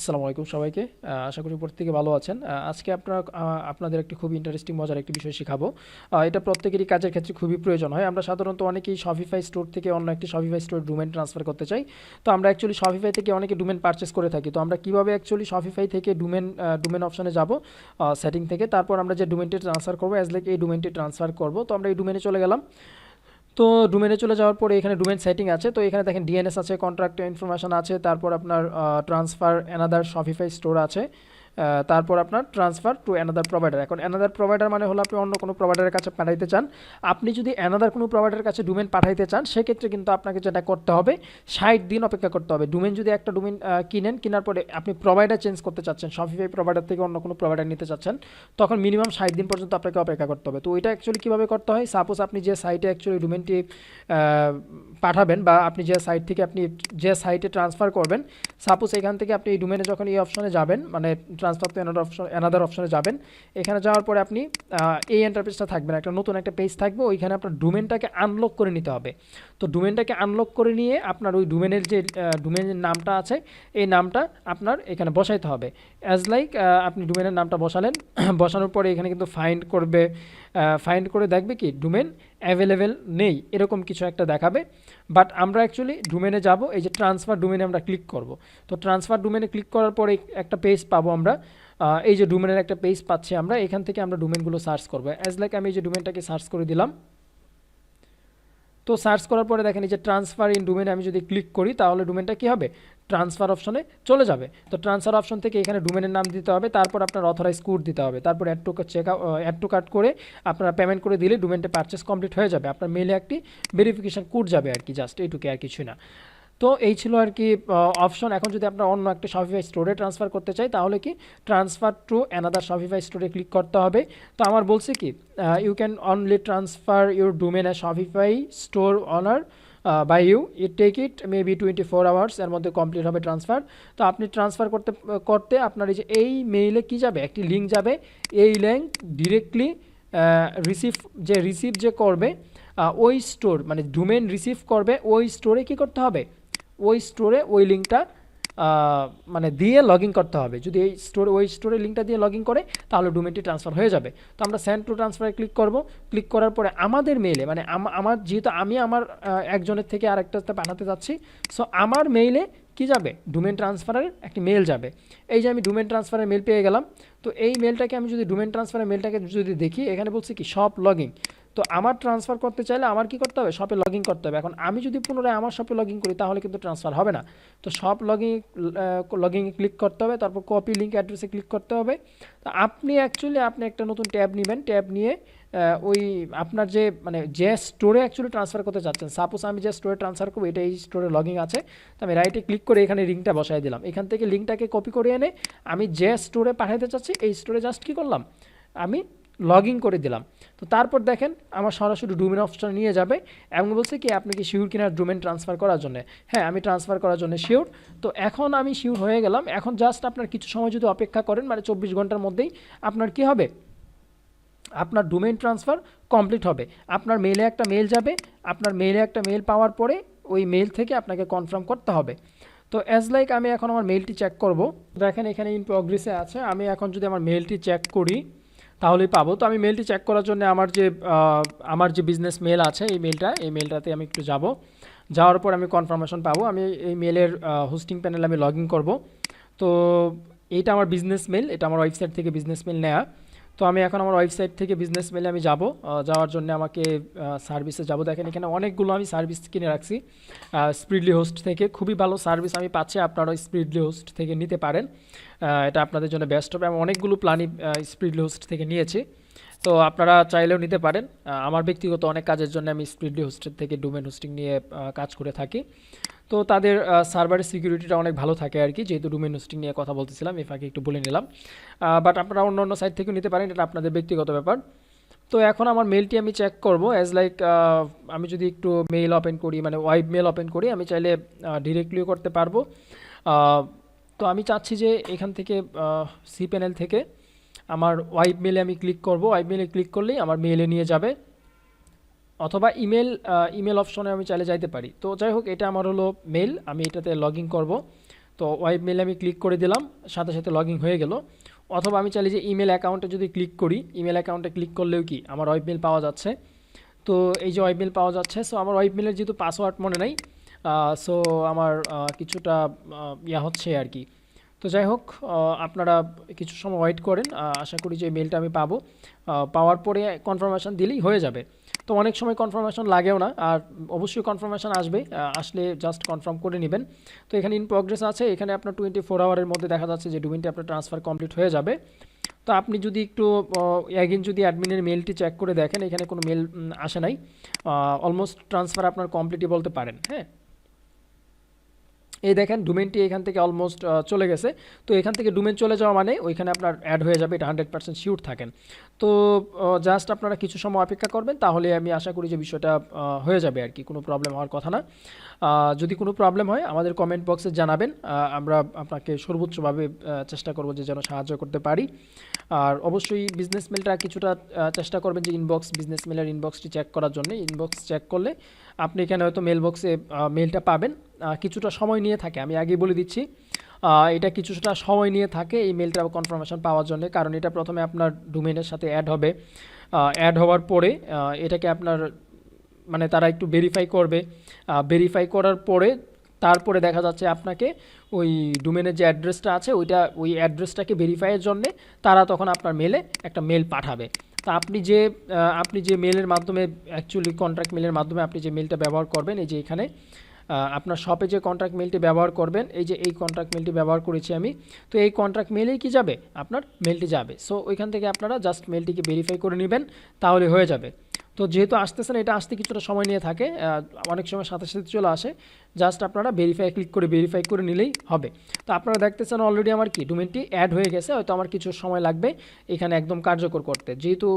আসসালামু আলাইকুম সবাইকে। আশা করি প্রত্যেকে ভালো আছেন। আজকে আপনাদের একটি খুব ইন্টারেস্টিং মজার একটি বিষয় শেখাবো। এটা প্রত্যেকেরই কাজের ক্ষেত্রে খুবই প্রয়োজন হয়। আমরা সাধারণত অনেকেই শপিফাই স্টোর থেকে অন্য একটি শপিফাই স্টোর ডোমেন ট্রান্সফার করতে চাই। তো আমরা অ্যাকচুয়ালি শপিফাই থেকে অনেকে ডোমেন পারচেস করে থাকি। তো আমরা কিভাবে অ্যাকচুয়ালি শপিফাই থেকে ডোমেন অপশনে যাব, সেটিং থেকে, তারপর আমরা যে ডোমেনটি ট্রান্সফার করবো অ্যাজ লাইক এই ডোমেনটি ট্রান্সফার করব। তো আমরা এই ডোমেনে চলে গেলাম। তো ডোমেনে চলে যাওয়ার পরে এখানে ডোমেন সেটিং আছে। তো এখানে দেখেন ডিএনএস আছে, কন্ট্রাক্ট ইনফরমেশন আছে, তারপর আপনার ট্রান্সফার অ্যানাদার শপিফাই স্টোর আছে, তারপর আপনার ট্রান্সফার টু অ্যানাদার প্রোভাইডার। এখন অ্যানাদার প্রোভাইডার মানে হলো আপনি অন্য কোনো প্রোভাইডারের কাছে পাঠাইতে চান। আপনি যদি অ্যানাদার কোনো প্রোভাইডারের কাছে ডোমেন পাঠাইতে চান, সেক্ষেত্রে কিন্তু আপনাকে যেটা করতে হবে 60 দিন অপেক্ষা করতে হবে। ডোমেন যদি একটা ডোমেন কেনার পরে আপনি প্রোভাইডার চেঞ্জ করতে চাচ্ছেন, শপিফাই প্রোভাইডার থেকে অন্য কোনো প্রোভাইডার নিতে চাচ্ছেন, তখন মিনিমাম 60 দিন পর্যন্ত আপনাকে অপেক্ষা করতে হবে। তো ওইটা অ্যাকচুয়ালি কীভাবে করতে হয়, সাপোজ আপনি যে সাইটে অ্যাকচুয়ালি ডোমেনটি পাঠাবেন, বা আপনি যে সাইট থেকে আপনি যে সাইটে ট্রান্সফার করবেন, সাপোজ এখান থেকে আপনি এই ডোমেনে যখন এই অপশনে যাবেন, মানে ট্রান্সফার টু অ্যানাদার অপশনে যাবেন, এখানে যাওয়ার পরে আপনি এই ইন্টারফেসটা থাকবেন, একটা নতুন একটা পেজ থাকবে, ওইখানে আপনার ডোমেনটাকে আনলক করে নিতে হবে। তো ডোমেনটাকে আনলক করে নিয়ে আপনার ওই ডোমেনের যে ডোমেনের নামটা আছে, এই নামটা আপনার এখানে বসাইতে হবে। অ্যাজ লাইক আপনি ডোমেনের নামটা বসালেন, বসানোর পরে এখানে কিন্তু ফাইন্ড করে দেখবে কি ডোমেন অ্যাভেলেবেল নেই, এরকম কিছু একটা দেখাবে। বাট আমরা অ্যাকচুয়ালি ডোমেনে যাব, এই যে ট্রান্সফার ডোমেনে আমরা ক্লিক করব। তো ট্রান্সফার ডোমেনে ক্লিক করার পরে একটা পেজ পাবো আমরা। এই যে ডোমেনের একটা পেজ পাচ্ছি আমরা, এখান থেকে আমরা ডোমেনগুলো সার্চ করবো। অ্যাজ লাইক আমি এই যে ডোমেনটাকে সার্চ করে দিলাম। তো সার্চ করার পরে দেখেন এই যে ট্রান্সফার ইন ডোমেনে আমি যদি ক্লিক করি, তাহলে ডোমেনটা কী হবে, ট্রান্সফার অপশনে চলে যাবে। তো ট্রান্সফার অপশন থেকে এখানে ডোমেনের নাম দিতে হবে, তারপর আপনার অথরাইজ কোড দিতে হবে, তারপর অ্যাড টু কার্ট করে আপনারা পেমেন্ট করে দিলে ডোমেনটা পারচেস কমপ্লিট হয়ে যাবে। আপনার মেলে একটি ভেরিফিকেশন কোড যাবে আর কি, জাস্ট এইটুকু, আর কিছুই না। তো এই ছিল আর কি অপশন। এখন যদি আপনার অন্য একটা শপিফাই স্টোরে ট্রান্সফার করতে চাই, তাহলে কি ট্রান্সফার টু অ্যানাদার শপিফাই স্টোরে ক্লিক করতে হবে। তো আমার বলছে কি you can only transfer your domain as Shopify store owner by you, take it maybe 24 hours, এর মধ্যে কমপ্লিট হবে ট্রান্সফার। তো আপনি ট্রান্সফার করতে আপনার এই মেইলে কি যাবে, একটি লিঙ্ক যাবে। এই লিঙ্ক ডিরেক্টলি রিসিভ যে করবে ওই স্টোর, মানে ডোমেন রিসিভ করবে ওই স্টোরে কি করতে হবে, ওই স্টোরে ওই লিঙ্কটা মানে দিয়ে লগ ইন করতে হবে। যদি ওই স্টোরে লিঙ্কটা দিয়ে লগ ইন করে, তাহলে ডোমেনটি ট্রান্সফার হয়ে যাবে। তো আমরা সেন্ড টু ট্রান্সফারে ক্লিক করব। ক্লিক করার পরে আমাদের মেইলে, মানে আমার যেহেতু আমি আমার একজনের থেকে আরেকটাতে পাঠাতে যাচ্ছি, সো আমার মেইলে কি যাবে, ডোমেন ট্রান্সফারের একটি মেল যাবে। এই যে আমি ডোমেন ট্রান্সফারের মেল পেয়ে গেলাম। তো এই মেলটাকে আমি যদি ডোমেন ট্রান্সফারের মেলটাকে যদি দেখি, এখানে বলছি কি শপ লগিং। তো আমার ট্রান্সফার করতে চাইলে আমার কি করতে হবে, শপে লগ ইন করতে হবে। এখন আমি যদি পুনরায় আমার শপে লগ ইন করি, তাহলে কিন্তু ট্রান্সফার হবে না। তো শপ লগিংয়ে ক্লিক করতে হবে, তারপর কপি লিঙ্ক অ্যাড্রেসে ক্লিক করতে হবে। তো আপনি একটা নতুন ট্যাব নেবেন, ট্যাব নিয়ে ওই আপনার যে স্টোরে অ্যাকচুয়ালি ট্রান্সফার করতে চাচ্ছেন, সাপোজ আমি যে স্টোরে ট্রান্সফার করবো, এটা এই স্টোরে লগ ইন আছে। তো আমি রাইটে ক্লিক করে এখানে লিঙ্কটা বসাই দিলাম। এখান থেকে লিঙ্কটাকে কপি করে এনে আমি যে স্টোরে পাঠাতে চাচ্ছি, এই স্টোরে জাস্ট কী করলাম, আমি লগ ইন করে দিলাম। তো তারপর দেখেন আমার সরাসরি ডোমেন অপশন নিয়ে যাবে এবং বলছে কি আপনি কি শিওর কিনা ডোমেন ট্রান্সফার করার জন্য। হ্যাঁ, আমি ট্রান্সফার করার জন্য শিওর। তো এখন আমি শিওর হয়ে গেলাম। এখন জাস্ট আপনার কিছু সময় যদি অপেক্ষা করেন, মানে 24 ঘন্টার মধ্যেই আপনার কি হবে, আপনার ডোমেন ট্রান্সফার কমপ্লিট হবে। আপনার মেইলে একটা মেল যাবে। আপনার মেইলে একটা মেল পাওয়ার পরে ওই মেল থেকে আপনাকে কনফার্ম করতে হবে। তো অ্যাজ লাইক আমি এখন আমার মেলটি চেক করব। দেখেন এখানে ইন প্রোগ্রেসে আছে। আমি এখন যদি আমার মেলটি চেক করি, তাহলেই পাবো। তো আমি মেলটি চেক করার জন্য আমার যে বিজনেস মেল আছে, এই মেলটাতে আমি একটু যাব। যাওয়ার পর আমি কনফার্মেশন পাবো। আমি এই মেলের হোস্টিং প্যানেলে আমি লগ ইন করবো। তো এইটা আমার বিজনেস মেল, এটা আমার ওয়েবসাইট থেকে বিজনেস মেল নেওয়া। তো আমি এখন আমার ওয়েবসাইট থেকে বিজনেস মেলে আমি যাব। যাওয়ার জন্য আমাকে সার্ভিসে যাব। দেখেন এখানে অনেকগুলো আমি সার্ভিস কিনে রাখছি স্প্রিডলি হোস্ট থেকে। খুবই ভালো সার্ভিস আমি পাচ্ছি, আপনারা স্প্রিডলি হোস্ট থেকে নিতে পারেন। এটা আপনাদের জন্য বেস্ট হবে। আমি অনেকগুলো প্ল্যানই স্প্রিডলি হোস্ট থেকে নিয়েছি, তো আপনারা চাইলেও নিতে পারেন। আমার ব্যক্তিগত অনেক কাজের জন্য আমি স্প্রিডলি হোস্টের থেকে ডোমেন হোস্টিং নিয়ে কাজ করে থাকি। তো তাদের সার্ভারের সিকিউরিটিটা অনেক ভালো থাকে আর কি, যেহেতু ডোমেন হোস্টিং নিয়ে কথা বলতেছিলাম, এই ফাঁকে একটু বলে নিলাম। বাট আপনারা অন্য সাইট থেকেও নিতে পারেন, এটা আপনাদের ব্যক্তিগত ব্যাপার। তো এখন আমার মেলটি আমি চেক করব। অ্যাজ লাইক আমি যদি একটু মেইল ওপেন করি, মানে ওয়েব মেল ওপেন করি, আমি চাইলে ডিরেক্টলিও করতে পারবো। তো আমি চাচ্ছি যে এখান থেকে সি প্যানেল থেকে আমার ওয়েব মেলে আমি ক্লিক করব। ওয়েব মেলে ক্লিক করলেই আমার মেইলে নিয়ে যাবে, অথবা ইমেল অপশনে আমি চাইলে যাইতে পারি। তো যাই হোক, এটা আমার হলো মেল, আমি এটাতে লগ ইন করবো। তো ওয়েব মেলে আমি ক্লিক করে দিলাম, সাথে সাথে লগ ইন হয়ে গেল। অথবা আমি চাইলে যে ইমেল অ্যাকাউন্টে যদি ক্লিক করি, ইমেল অ্যাকাউন্টে ক্লিক করলেও কি আমার ওয়েব মেল পাওয়া যাচ্ছে। তো এই যে ওয়েব মেল পাওয়া যাচ্ছে, সো আমার ওয়েব মেলের যেহেতু পাসওয়ার্ড মনে নাই, সো আমার কিছুটা হচ্ছে আর কি। তো যাই হোক, আপনারা কিছু সময় ওয়েট করেন, আশা করি যে মেলটা আমি পাবো। পাওয়ার পরে কনফার্মেশন দিলেই হয়ে যাবে। তো অনেক সময় কনফার্মেশন লাগেও না, আর অবশ্যই কনফার্মেশন আসবে, আসলে জাস্ট কনফার্ম করে নেবেন। তো এখানে ইন প্রগ্রেস আছে, এখানে আপনার 24 আওয়ারের মধ্যে দেখা যাচ্ছে যে ডোমেইনটি আপনার ট্রান্সফার কমপ্লিট হয়ে যাবে। তো আপনি যদি একটু অ্যাগেন যদি অ্যাডমিনের মেলটি চেক করে দেখেন, এখানে কোনো মেল আসে নাই, অলমোস্ট ট্রান্সফার আপনার কমপ্লিটই বলতে পারেন। হ্যাঁ, এই দেখেন ডোমেনটি এখান থেকে অলমোস্ট চলে গেছে। তো এখান থেকে ডোমেন চলে যাওয়া মানে ওইখানে আপনার অ্যাড হয়ে যাবে, এটা 100% শিওর থাকেন। তো জাস্ট আপনারা কিছু সময় অপেক্ষা করবেন, তাহলে আমি আশা করি যে বিষয়টা হয়ে যাবে আর কি, কোনো প্রবলেম হওয়ার কথা না। যদি কোনো প্রবলেম হয় আমাদের কমেন্ট বক্সে জানাবেন, আমরা আপনাকে সর্বোচ্চভাবে চেষ্টা করব যে যেন সাহায্য করতে পারি। আর অবশ্যই বিজনেস মেলটা কিছুটা চেষ্টা করবেন যে বিজনেস মেলের ইনবক্সটি চেক করার জন্য। ইনবক্স চেক করলে আপনি এখানে হয়তো মেল বক্সে মেলটা পাবেন, কিছুটা সময় নিয়ে থাকে, আমি আগেই বলে দিচ্ছি। এটা কিছুটা সময় নিয়ে থাকে এই মেলটা কনফার্মেশন পাওয়ার জন্য, কারণ এটা প্রথমে আপনার ডোমেইনের সাথে অ্যাড হবে। অ্যাড হওয়ার পরে এটাকে আপনার মানে তারা একটু ভেরিফাই করবে, ভেরিফাই করার পরে তারপরে দেখা যাচ্ছে আপনাকে ওই ডোমেনের যে অ্যাড্রেসটা আছে ওই অ্যাড্রেসটাকে ভেরিফাইয়ের জন্যে তারা তখন আপনার মেলে একটা মেল পাঠাবে। তা আপনি যে মেলের মাধ্যমে অ্যাকচুয়ালি কন্ট্রাক্ট মেলের মাধ্যমে আপনি যে মেলটা ব্যবহার করবেন, এই যে এখানে আপনার শপে যে কন্ট্রাক্ট মেলটি ব্যবহার করবেন, এই যে এই কন্ট্রাক্ট মেলটি ব্যবহার করেছি আমি, তো এই কন্ট্রাক্ট মেলেই কি যাবে, আপনার মেলটি যাবে। সো ওইখান থেকে আপনারা জাস্ট মেলটিকে ভেরিফাই করে নেবেন, তাহলে হয়ে যাবে। তো যেহেতু আসতেছে না, এটা আসতে কিছুটা সময় নিয়ে থাকে, অনেক সময় সাথে সাথে চলে আসে, জাস্ট আপনারা ক্লিক করে ভেরিফাই করে নিলেই হবে। তো আপনারা দেখতেছেন অলরেডি আমার কি ডোমেনটি অ্যাড হয়ে গেছে, হয়তো আমার কিছু সময় লাগবে এখানে একদম কার্যকর করতে, যেহেতু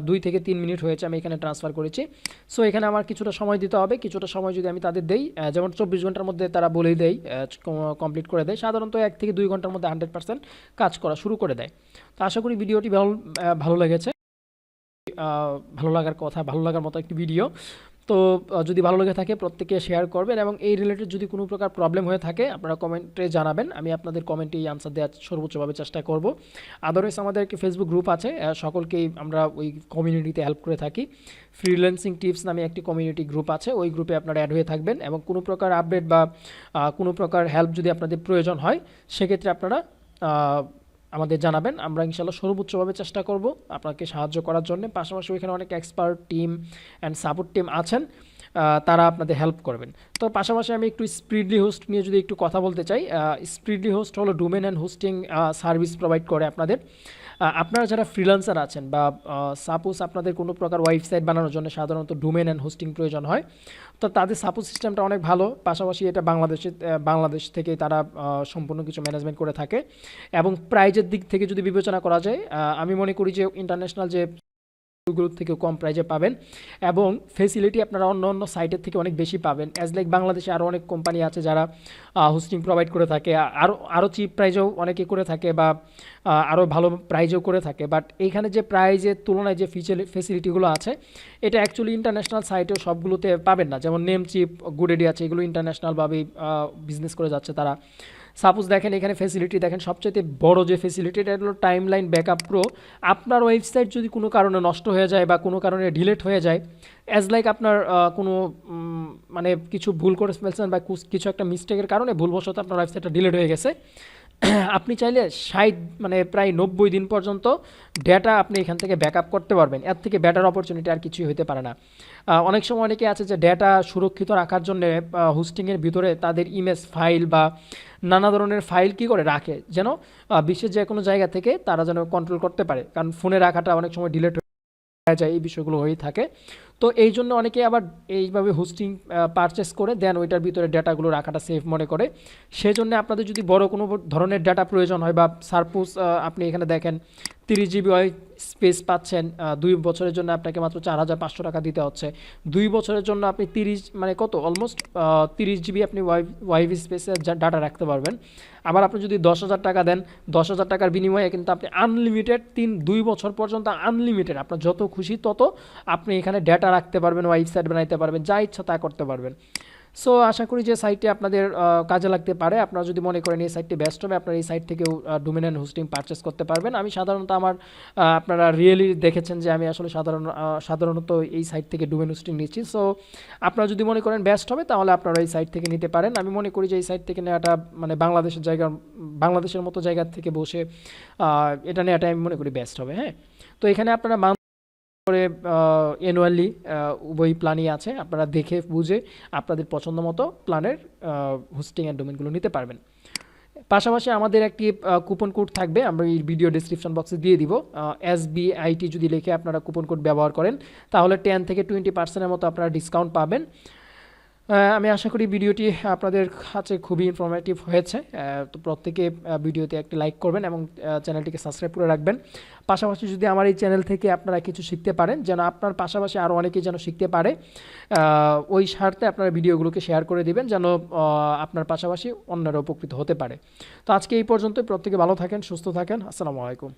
2 থেকে 3 মিনিট হয়েছে আমি এখানে ট্রান্সফার করেছি। সো এখানে আমার কিছুটা সময় দিতে হবে, কিছুটা সময় যদি আমি তাদের দেই, যেমন 24 ঘন্টার মধ্যে তারা বলেই দেয় কমপ্লিট করে দেয়, সাধারণত 1 থেকে 2 ঘন্টার মধ্যে 100% কাজ করা শুরু করে দেয়। তো আশা করি ভিডিওটি ভালো লেগেছে, ভালো লাগার কথা, ভালো লাগার মতো একটি ভিডিও। তো যদি ভালো লেগে থাকে প্রত্যেকে শেয়ার করবেন, এবং এই রিলেটেড যদি কোনো প্রকার প্রবলেম হয়ে থাকে আপনারা কমেন্টে জানাবেন, আমি আপনাদের কমেন্টে আনসার দেওয়ার সর্বোচ্চভাবে চেষ্টা করব। আদারওয়াইজ আমাদের একটি ফেসবুক গ্রুপ আছে, সকলকেই আমরা ওই কমিউনিটিতে হেল্প করে থাকি। ফ্রিল্যান্সিং টিপস নামে একটি কমিউনিটি গ্রুপ আছে, ওই গ্রুপে আপনারা অ্যাড হয়ে থাকবেন, এবং কোনো প্রকার আপডেট বা কোনো প্রকার হেল্প যদি আপনাদের প্রয়োজন হয়, সেক্ষেত্রে আপনারা আমাদের জানাবেন, আমরা ইনশাআল্লাহ সর্বোচ্চভাবে চেষ্টা করব আপনাকে সাহায্য করার জন্য। পাশাপাশি ওইখানে অনেক expert team and support team আছেন, তারা আপনাদের হেল্প করবেন। তো পাশাপাশি আমি একটু স্প্রিডলি হোস্ট নিয়ে যদি একটু কথা বলতে চাই। স্প্রিডলি হোস্ট হলো domain and hosting service provide করে আপনাদের। আপনারা যারা ফ্রিল্যান্সার আছেন, বা সাপোজ আপনাদের কোনো প্রকার ওয়েবসাইট বানানোর জন্য সাধারণত ডোমেন অ্যান্ড হোস্টিং প্রয়োজন হয়, তো তাদের সাপোর্ট সিস্টেমটা অনেক ভালো। পাশাপাশি এটা বাংলাদেশ থেকে তারা সম্পূর্ণ কিছু ম্যানেজমেন্ট করে থাকে, এবং প্রাইজের দিক থেকে যদি বিবেচনা করা যায়, আমি মনে করি যে ইন্টারন্যাশনাল যে গুলোর থেকে কম প্রাইজে পাবেন, এবং ফেসিলিটি আপনারা অন্য সাইটের থেকে অনেক বেশি পাবেন। অ্যাজ লাইক বাংলাদেশে আরও অনেক কোম্পানি আছে যারা হোস্টিং প্রোভাইড করে থাকে, আরও চিপ প্রাইজেও অনেকে করে থাকে, বা আরও ভালো প্রাইজেও করে থাকে। বাট এইখানে যে প্রাইজের তুলনায় যে ফেসিলিটিগুলো আছে, এটা অ্যাকচুয়ালি ইন্টারন্যাশনাল সাইটেও সবগুলোতে পাবেন না। যেমন নেম চিপ, গুডেডি আছে, এগুলো ইন্টারন্যাশনালভাবেই বিজনেস করে যাচ্ছে তারা। সাপোজ দেখেন এখানে ফেসিলিটি দেখেন, সবচেয়ে বড় যে ফেসিলিটি এটা হলো টাইমলাইন ব্যাকআপ প্রো। আপনার ওয়েবসাইট যদি কোনো কারণে নষ্ট হয়ে যায় বা কোনো কারণে ডিলিট হয়ে যায়, অ্যাজ লাইক আপনার কোনো মানে কিছু ভুল করে ফেলছেন, বা কিছু একটা মিস্টেকের কারণে ভুলবশত আপনার ওয়েবসাইটটা ডিলিট হয়ে গেছে, আপনি চাইলে 60 মানে প্রায় 90 দিন পর্যন্ত ডেটা আপনি এখান থেকে ব্যাকআপ করতে পারবেন। এর থেকে বেটার অপরচুনিটি আর কিছুই হতে পারে না। অনেক সময় অনেকে আছে যে ডেটা সুরক্ষিত রাখার জন্য হোস্টিংয়ের ভিতরে তাদের ইমেজ ফাইল বা নানা ধরনের ফাইল কী করে রাখে, যেন বিশ্বের যে কোনো জায়গা থেকে তারা যেন কন্ট্রোল করতে পারে, কারণ ফোনে রাখাটা অনেক সময় ডিলিট যায়, এই বিষয়গুলো হয়েই থাকে। তো এই জন্য অনেকে আবার এইভাবে হোস্টিং পারচেস করে দেন, ওইটার ভিতরে ডেটাগুলো রাখাটা সেফ মনে করে। সেজন্য আপনাদের যদি বড় কোনো ধরনের ডেটা প্রয়োজন হয়, বা সাপোজ আপনি এখানে দেখেন 30 জিবি স্পেস পাচ্ছেন, 2 বছরের জন্য আপনাকে মাত্র 4,500 টাকা দিতে হচ্ছে। 2 বছরের জন্য আপনি 30 মানে কত অলমোস্ট 30 জিবি আপনি ওয়াইফ স্পেসে ডাটা রাখতে পারবেন। আবার আপনি যদি 10,000 টাকা দেন, 10,000 টাকার বিনিময়ে কিন্তু আপনি আনলিমিটেড 2 বছর পর্যন্ত আনলিমিটেড আপনার যত খুশি তত আপনি এখানে ডেটা রাখতে পারবেন, ওয়েবসাইট বানাইতে পারবেন, যা ইচ্ছা তা করতে পারবেন। সো আশা করি যে সাইটটি আপনাদের কাজে লাগতে পারে। আপনারা যদি মনে করেন এই সাইটটি বেস্ট হবে, আপনারা এই সাইট থেকেও ডোমেন এন্ড হোস্টিং পারচেস করতে পারবেন। আমি সাধারণত আমার আপনারা রিয়েলি দেখেছেন যে আমি আসলে সাধারণত এই সাইট থেকে ডোমেন হোস্টিং নিচ্ছি। সো আপনারা যদি মনে করেন বেস্ট হবে তাহলে আপনারা এই সাইট থেকে নিতে পারেন। আমি মনে করি যে এই সাইট থেকে নেওয়াটা মানে বাংলাদেশের মতো জায়গা থেকে বসে এটা নেওয়াটা আমি মনে করি বেস্ট হবে। হ্যাঁ, তো এখানে আপনারা করে অ্যানুয়ালি উভয় প্ল্যানই আছে, আপনারা দেখে বুঝে আপনাদের পছন্দ মতো প্ল্যানের হোস্টিং অ্যান্ড ডোমেনগুলো নিতে পারবেন। পাশাপাশি আমাদের একটি কুপন কোড থাকবে, আমরা এই ভিডিও ডেসক্রিপশন বক্সে দিয়ে দিব। SBIT যদি লিখে আপনারা কুপন কোড ব্যবহার করেন তাহলে 10 থেকে 20% মতো আপনারা ডিসকাউন্ট পাবেন। আমি আশা করি ভিডিওটি আপনাদের কাছে খুবই ইনফরমেটিভ হয়েছে। তো প্রত্যেকে ভিডিওতে একটি লাইক করবেন এবং চ্যানেলটিকে সাবস্ক্রাইব করে রাখবেন। পাশাপাশি যদি আমার এই চ্যানেল থেকে আপনারা কিছু শিখতে পারেন, যেন আপনার পাশাপাশি আরও অনেকেই যেন শিখতে পারে, ওই স্বার্থে আপনারা ভিডিওগুলোকে শেয়ার করে দিবেন যেন আপনার পাশাপাশি অন্যরা উপকৃত হতে পারে। তো আজকে এই পর্যন্তই। প্রত্যেকে ভালো থাকেন, সুস্থ থাকেন। আসসালামু আলাইকুম।